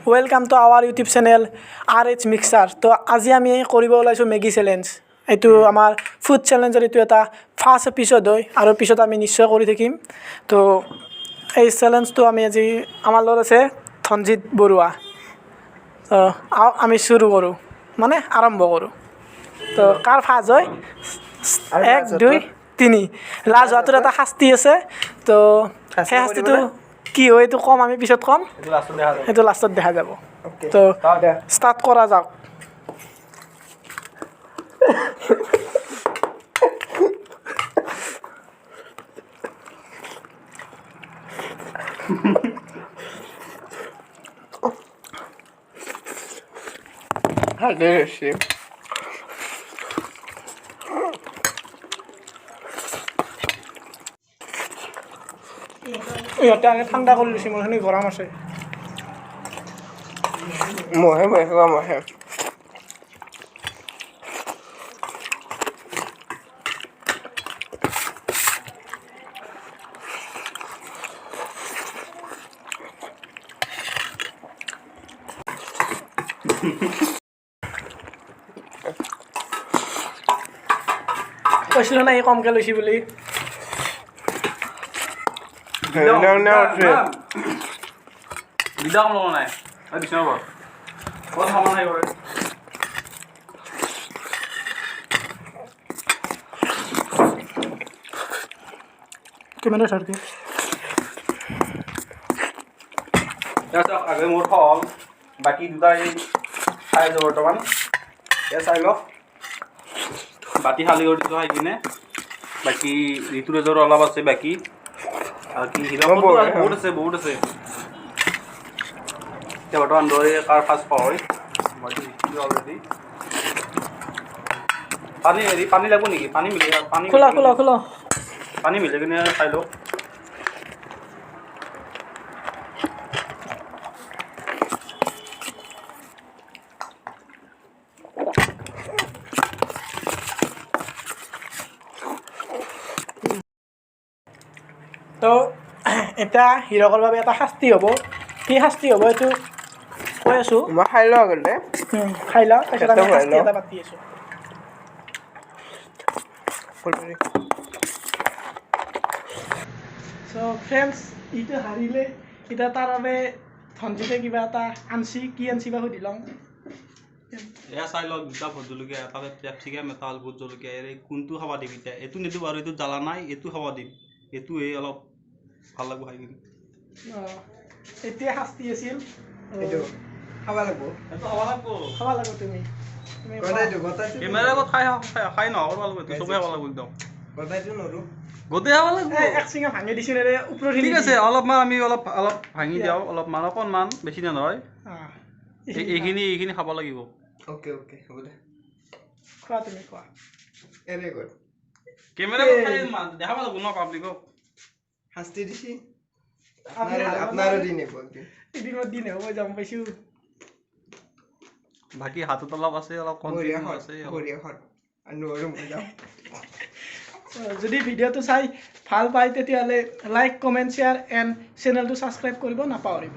Welcome to our YouTube channel RH Mixer. তো আজি আমি কৰিব ওলাইছো মেগি চ্যালেঞ্জ। এইটো আমাৰ ফুড চ্যালেঞ্জৰ এইটো এটা ফাৰ্স্ট এপিসোড হয় আৰু পিছত আমি নিশ্চয় কৰি থাকিম। তো এই চ্যালেঞ্জটো আমি আজি আমাৰ লগত আছে ধনজিত বৰুৱা। তো আমি শুৰু কৰো মানে আৰম্ভ কৰো। তো কাৰ ফাজ হয় 1 2 3 লাজ হাতৰ এটা শাস্তি আছে। তো সেই শাস্তিটো কি হয় এইটো কম আমি পিছত কম এইটো লাষ্টত দেখা যাব তো স্টার্ট করা যাওক ইহঁতে আগে ঠাণ্ডা কৰি লৈছে মোৰখিনি গৰম আছে মহে খোৱা মহে কৈছিলো না এই কমকৈ লৈছি বুলি বিদা কম লগা নাই বিছনাৰ পৰা ক'ত সামান আহি কৰে কিমানে ধৰকে আগে মোৰ হ'ল বাকী দুটা এই খাই আছে বৰ্তমান এয়া চাই লওক বাতি খালী কৰি দিছোঁ খাই কিনে বাকী ঋতুৰ এজৰ অলপ আছে বাকী আৰু কি বহুত আছে এতিয়া বৰ্তমান দৰে কাৰ ফাৰ্ষ্ট হয় মইতো শিকিলোঁ অলৰেডি পানী লাগিব নেকি পানী মিলি খোলা পানী মিলি কিনে খাই লওক তো এটা হিৰকৰ বাবে এটা শাস্তি হ'ব কি শাস্তি হ'ব এইটো কৈ আছোঁ মই খাই লওঁ আগতে খাই লওঁ তাৰপিছত আমি শাস্তি এটা পাতি আছোঁ চ' ফ্ৰেণ্ডছ ইটো হাৰিলে এতিয়া তাৰ বাবে ধনজিতে কিবা এটা আনছি কি আনছি বা সুধি লওঁ এয়া চাই লওক দুটা ভোট জলকীয়া এটা কেপচিকাম এটা হ'ল ভোট জলকীয়া এই কোনটো খাব দিম এতিয়া এইটো নিদিওঁ বাৰু এইটো জ্বালা নাই এইটো খাব দিম এইটো এই অলপ ভাল লাগিব খাই কিনে এতিয়া শাস্তি আছিল এইটো খাব লাগিব এইটো খাব লাগিব তুমি কেমেৰাৰ আগত খাই নহ'ব লাগিব এইটো চবেই খাব লাগিব একদম গতাইটো নৰো গোটেই খাব লাগিব এক চিঙা ভাঙি দিছোঁ নে ওপৰত ঠিক আছে অলপমান আমি অলপ ভাঙি দিওঁ অলপমান অকণমান বেছি নহয় এইখিনি খাব লাগিব অ'কে হ'ব দে খোৱা তুমি খোৱা এনে কৰ কেমেৰা দেখাব লাগিব ন পাব্লিকক শাস্তি দিছি আপনাৰো দিন হ'ব এদিনত দিন হ'ব মই যাম পাইছোঁ বাকী হাতত অলপ আছে অলপ কনফিউজন আছে যদি ভিডিঅ'টো চাই ভাল পায় তেতিয়াহ'লে লাইক কমেণ্ট শ্বেয়াৰ এণ্ড চেনেলটো ছাবস্ক্ৰাইব কৰিব নাপাহৰিব